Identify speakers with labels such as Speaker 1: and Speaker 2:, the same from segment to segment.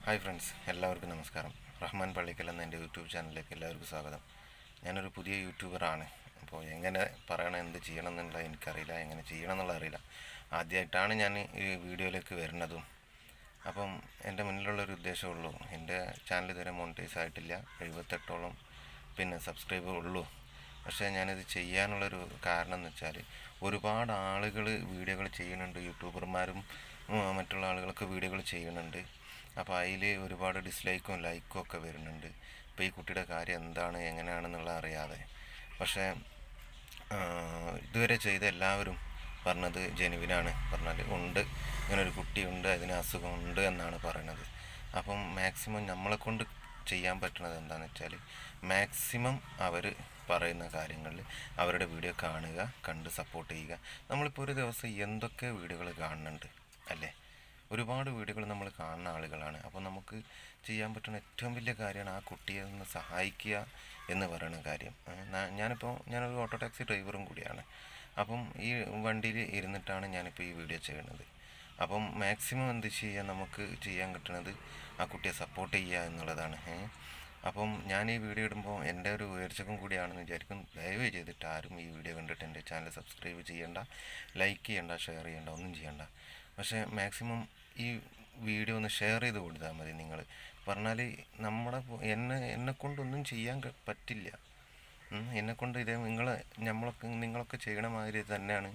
Speaker 1: Hi friends, എല്ലാവർക്കും നമസ്കാരം. റഹ്മാൻ പള്ളിക്കൽ എന്ന എൻ്റെ യൂട്യൂബ് ചാനലിലേക്ക് എല്ലാവർക്കും സ്വാഗതം. ഞാനൊരു പുതിയ യൂട്യൂബറാണ്. അപ്പോൾ എങ്ങനെ പറയണം, എന്ത് ചെയ്യണം എന്നുള്ളത് എനിക്കറിയില്ല, എങ്ങനെ ചെയ്യണം എന്നുള്ളത് അറിയില്ല. ആദ്യമായിട്ടാണ് ഞാൻ ഈ വീഡിയോയിലേക്ക് വരുന്നതും. അപ്പം എൻ്റെ മുന്നിലുള്ളൊരു ഉദ്ദേശമുള്ളൂ, എൻ്റെ ചാനൽ ഇതുവരെ മോണിറ്റൈസ് ആയിട്ടില്ല. 78ഓളം സബ്സ്ക്രൈബർ ഉള്ളൂ. പക്ഷേ ഞാനിത് ചെയ്യാനുള്ളൊരു കാരണം എന്ന് വെച്ചാൽ, ഒരുപാട് ആളുകൾ വീഡിയോകൾ ചെയ്യുന്നുണ്ട്, യൂട്യൂബർമാരും മറ്റുള്ള ആളുകളൊക്കെ വീഡിയോകൾ ചെയ്യുന്നുണ്ട്. അപ്പോൾ അതിൽ ഒരുപാട് ഡിസ്ലൈക്കും ലൈക്കും ഒക്കെ വരുന്നുണ്ട്. ഇപ്പോൾ ഈ കുട്ടിയുടെ കാര്യം എന്താണ് എങ്ങനെയാണെന്നുള്ളത് അറിയാതെ. പക്ഷേ ഇതുവരെ ചെയ്ത എല്ലാവരും പറഞ്ഞത് ജെനുവിനാണ്. പറഞ്ഞാൽ ഉണ്ട്, ഇങ്ങനൊരു കുട്ടിയുണ്ട്, അതിന് അസുഖമുണ്ട് എന്നാണ് പറയണത്. അപ്പം മാക്സിമം നമ്മളെ കൊണ്ട് ചെയ്യാൻ പറ്റുന്നത് എന്താണെന്ന് വെച്ചാൽ, മാക്സിമം അവർ പറയുന്ന കാര്യങ്ങളിൽ അവരുടെ വീഡിയോ കാണുക, കണ്ട് സപ്പോർട്ട് ചെയ്യുക. നമ്മളിപ്പോൾ ഒരു ദിവസം എന്തൊക്കെ വീഡിയോകൾ കാണുന്നുണ്ട് അല്ലേ? ഒരുപാട് വീഡിയോകൾ നമ്മൾ കാണുന്ന ആളുകളാണ്. അപ്പോൾ നമുക്ക് ചെയ്യാൻ പറ്റുന്ന ഏറ്റവും വലിയ കാര്യമാണ് ആ കുട്ടിയെ ഒന്ന് സഹായിക്കുക എന്ന് പറയുന്ന കാര്യം. ഞാനൊരു ഓട്ടോ ടാക്സി ഡ്രൈവറും കൂടിയാണ്. അപ്പം ഈ വണ്ടിയിൽ ഇരുന്നിട്ടാണ് ഞാനിപ്പോൾ ഈ വീഡിയോ ചെയ്യുന്നത്. അപ്പം മാക്സിമം എന്ത് ചെയ്യുക, നമുക്ക് ചെയ്യാൻ കിട്ടുന്നത് ആ കുട്ടിയെ സപ്പോർട്ട് ചെയ്യുക എന്നുള്ളതാണ്. അപ്പം ഞാൻ ഈ വീഡിയോ ഇടുമ്പോൾ എൻ്റെ ഒരു ഉയർച്ചക്കും കൂടിയാണെന്ന് വിചാരിക്കും. ദയവ് ചെയ്തിട്ട് ആരും ഈ വീഡിയോ കണ്ടിട്ട് എൻ്റെ ചാനൽ സബ്സ്ക്രൈബ് ചെയ്യേണ്ട, ലൈക്ക് ചെയ്യേണ്ട, ഷെയർ ചെയ്യേണ്ട, ഒന്നും ചെയ്യേണ്ട. പക്ഷേ മാക്സിമം ഈ വീഡിയോ ഒന്ന് ഷെയർ ചെയ്ത് കൊടുത്താൽ മതി. നിങ്ങൾ പറഞ്ഞാൽ എന്നെക്കൊണ്ടൊന്നും ചെയ്യാൻ പറ്റില്ല. എന്നെക്കൊണ്ട് നിങ്ങളൊക്കെ ചെയ്യണ മാതിരി തന്നെയാണ്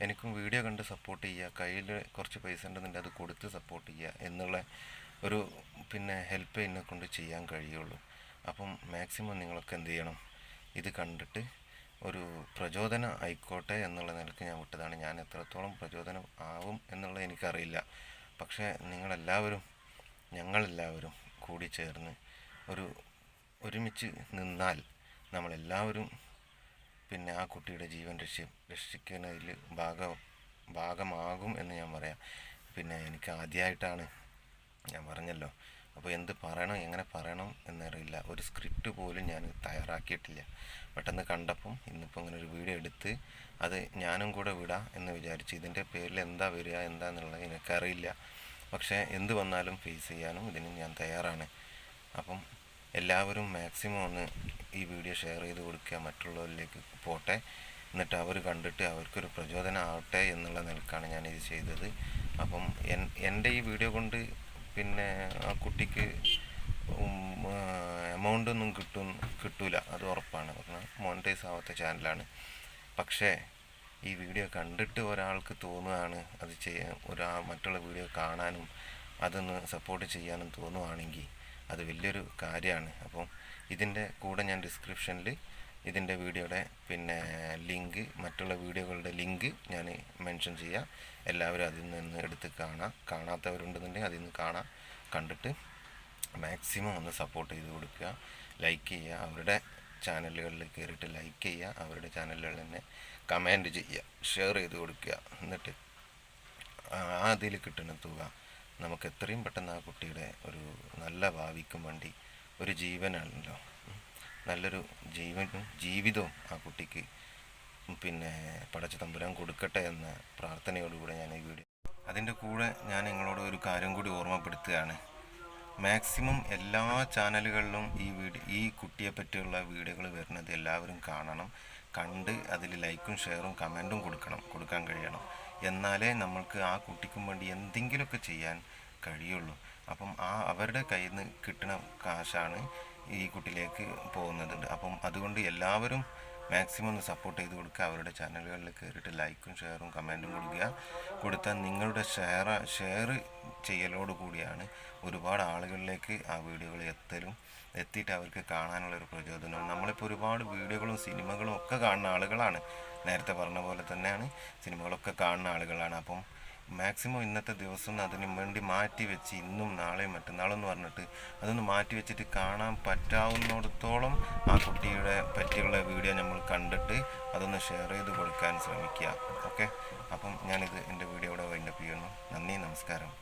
Speaker 1: എനിക്കും വീഡിയോ കണ്ട് സപ്പോർട്ട് ചെയ്യുക, കയ്യിൽ കുറച്ച് പൈസ ഉണ്ടെന്നുണ്ടെങ്കിൽ അത് കൊടുത്ത് സപ്പോർട്ട് ചെയ്യുക എന്നുള്ള ഒരു ഹെൽപ്പ് എന്നെക്കൊണ്ട് ചെയ്യാൻ കഴിയുള്ളൂ. അപ്പം മാക്സിമം നിങ്ങളൊക്കെ എന്ത് ചെയ്യണം, ഇത് കണ്ടിട്ട് ഒരു പ്രചോദനം ആയിക്കോട്ടെ എന്നുള്ള നിലയ്ക്ക് ഞാൻ വിട്ടതാണ്. ഞാൻ എത്രത്തോളം പ്രചോദനം ആവും എന്നുള്ളത് എനിക്കറിയില്ല. പക്ഷേ ഞങ്ങളെല്ലാവരും കൂടി ചേർന്ന് ഒരുമിച്ച് നിന്നാൽ നമ്മളെല്ലാവരും ആ കുട്ടിയുടെ ജീവൻ രക്ഷിക്കുന്നതിൽ ഭാഗമാകും എന്ന് ഞാൻ പറയാം. എനിക്ക് ആദ്യമായിട്ടാണ്, ഞാൻ പറഞ്ഞല്ലോ. അപ്പോൾ എന്ത് പറയണം, എങ്ങനെ പറയണം എന്നറിയില്ല. ഒരു സ്ക്രിപ്റ്റ് പോലും ഞാൻ തയ്യാറാക്കിയിട്ടില്ല. പെട്ടെന്ന് കണ്ടപ്പം ഇന്നിപ്പോൾ ഇങ്ങനെ ഒരു വീഡിയോ എടുത്ത് അത് ഞാനും കൂടെ വിടാം എന്ന് വിചാരിച്ചു. ഇതിൻ്റെ പേരിൽ എന്താ വരിക എന്താണെന്നുള്ളത് എനിക്കറിയില്ല. പക്ഷേ എന്ത് വന്നാലും ഫേസ് ചെയ്യാനും ഇതിന് ഞാൻ തയ്യാറാണ്. അപ്പം എല്ലാവരും മാക്സിമം ഒന്ന് ഈ വീഡിയോ ഷെയർ ചെയ്ത് കൊടുക്കുക, മറ്റുള്ളവരിലേക്ക് പോട്ടെ. എന്നിട്ട് അവർ കണ്ടിട്ട് അവർക്കൊരു പ്രചോദനം ആവട്ടെ എന്നുള്ള നിലക്കാണ് ഞാനിത് ചെയ്തത്. അപ്പം എൻ്റെ ഈ വീഡിയോ കൊണ്ട് ആ കുട്ടിക്ക് എമൗണ്ട് ഒന്നും കിട്ടൂല, അത് ഉറപ്പാണ്. പറഞ്ഞാൽ മോണിറ്റൈസ് ആവാത്ത ചാനലാണ്. പക്ഷേ ഈ വീഡിയോ കണ്ടിട്ട് ഒരാൾക്ക് തോന്നുകയാണ് അത് മറ്റുള്ള വീഡിയോ കാണാനും അതൊന്ന് സപ്പോർട്ട് ചെയ്യാനും തോന്നുകയാണെങ്കിൽ അത് വലിയൊരു കാര്യമാണ്. അപ്പം ഇതിൻ്റെ കൂടെ ഞാൻ ഡിസ്ക്രിപ്ഷനിൽ ഇതിൻ്റെ വീഡിയോയുടെ ലിങ്ക്, മറ്റുള്ള വീഡിയോകളുടെ ലിങ്ക് ഞാൻ മെൻഷൻ ചെയ്യാം. എല്ലാവരും അതിൽ നിന്ന് എടുത്ത് കാണാത്തവരുണ്ടെന്നുണ്ടെങ്കിൽ അതിൽ നിന്ന് കണ്ടിട്ട് മാക്സിമം ഒന്ന് സപ്പോർട്ട് ചെയ്ത് കൊടുക്കുക, ലൈക്ക് ചെയ്യുക. അവരുടെ ചാനലുകളിൽ കയറിയിട്ട് ലൈക്ക് ചെയ്യുക, അവരുടെ ചാനലുകളിൽ തന്നെ കമൻറ്റ് ചെയ്യുക, ഷെയർ ചെയ്ത് കൊടുക്കുക. എന്നിട്ട് അതിൽ കിട്ടുന്ന തുക നമുക്ക് എത്രയും പെട്ടെന്ന് ആ കുട്ടിയുടെ ഒരു നല്ല ഭാവിക്കും വേണ്ടി, ഒരു ജീവനാണല്ലോ, നല്ലൊരു ജീവിതവും ആ കുട്ടിക്ക് പടച്ച തമ്പുരാൻ കൊടുക്കട്ടെ എന്ന പ്രാർത്ഥനയോടുകൂടെ ഞാൻ ഈ വീഡിയോ, അതിൻ്റെ കൂടെ ഞാൻ നിങ്ങളോട് ഒരു കാര്യം കൂടി ഓർമ്മപ്പെടുത്തുകയാണ്. മാക്സിമം എല്ലാ ചാനലുകളിലും ഈ കുട്ടിയെ പറ്റിയുള്ള വീഡിയോകൾ വരുന്നത് എല്ലാവരും കാണണം. കണ്ട് അതിൽ ലൈക്കും ഷെയറും കമൻറ്റും കൊടുക്കാൻ കഴിയണം. എന്നാലേ നമ്മൾക്ക് ആ കുട്ടിക്കും വേണ്ടി എന്തെങ്കിലുമൊക്കെ ചെയ്യാൻ കഴിയുള്ളൂ. അപ്പം അവരുടെ കയ്യിൽ നിന്ന് കിട്ടുന്ന കാശാണ് ഈ കുട്ടിയിലേക്ക് പോകുന്നത്. അപ്പം അതുകൊണ്ട് എല്ലാവരും മാക്സിമം ഒന്ന് സപ്പോർട്ട് ചെയ്ത് കൊടുക്കുക. അവരുടെ ചാനലുകളിൽ കയറിയിട്ട് ലൈക്കും ഷെയറും കമൻറ്റും കൊടുത്താൽ നിങ്ങളുടെ ഷെയർ ചെയ്യലോട് കൂടിയാണ് ഒരുപാട് ആളുകളിലേക്ക് ആ വീഡിയോകൾ എത്തിയിട്ട് അവർക്ക് കാണാനുള്ളൊരു പ്രചോദനവും. നമ്മളിപ്പോൾ ഒരുപാട് വീഡിയോകളും സിനിമകളും ഒക്കെ കാണുന്ന ആളുകളാണ്. നേരത്തെ പറഞ്ഞ പോലെ തന്നെയാണ്, സിനിമകളൊക്കെ കാണുന്ന ആളുകളാണ്. അപ്പം മാക്സിമം ഇന്നത്തെ ദിവസം അതിന് വേണ്ടി മാറ്റി വെച്ച്, ഇന്നും നാളെയും മറ്റന്നാളെന്ന് പറഞ്ഞിട്ട് അതൊന്ന് മാറ്റി വെച്ചിട്ട് കാണാൻ പറ്റാവുന്നിടത്തോളം ആ കുട്ടിയുടെ പറ്റിയുള്ള വീഡിയോ നമ്മൾ കണ്ടിട്ട് അതൊന്ന് ഷെയർ ചെയ്ത് കൊടുക്കാൻ ശ്രമിക്കുക. ഓക്കെ, അപ്പം ഞാനിത് എൻ്റെ വീഡിയോ ഇവിടെ വൈൻഡപ്പ് ചെയ്യുന്നു. നന്ദി, നമസ്കാരം.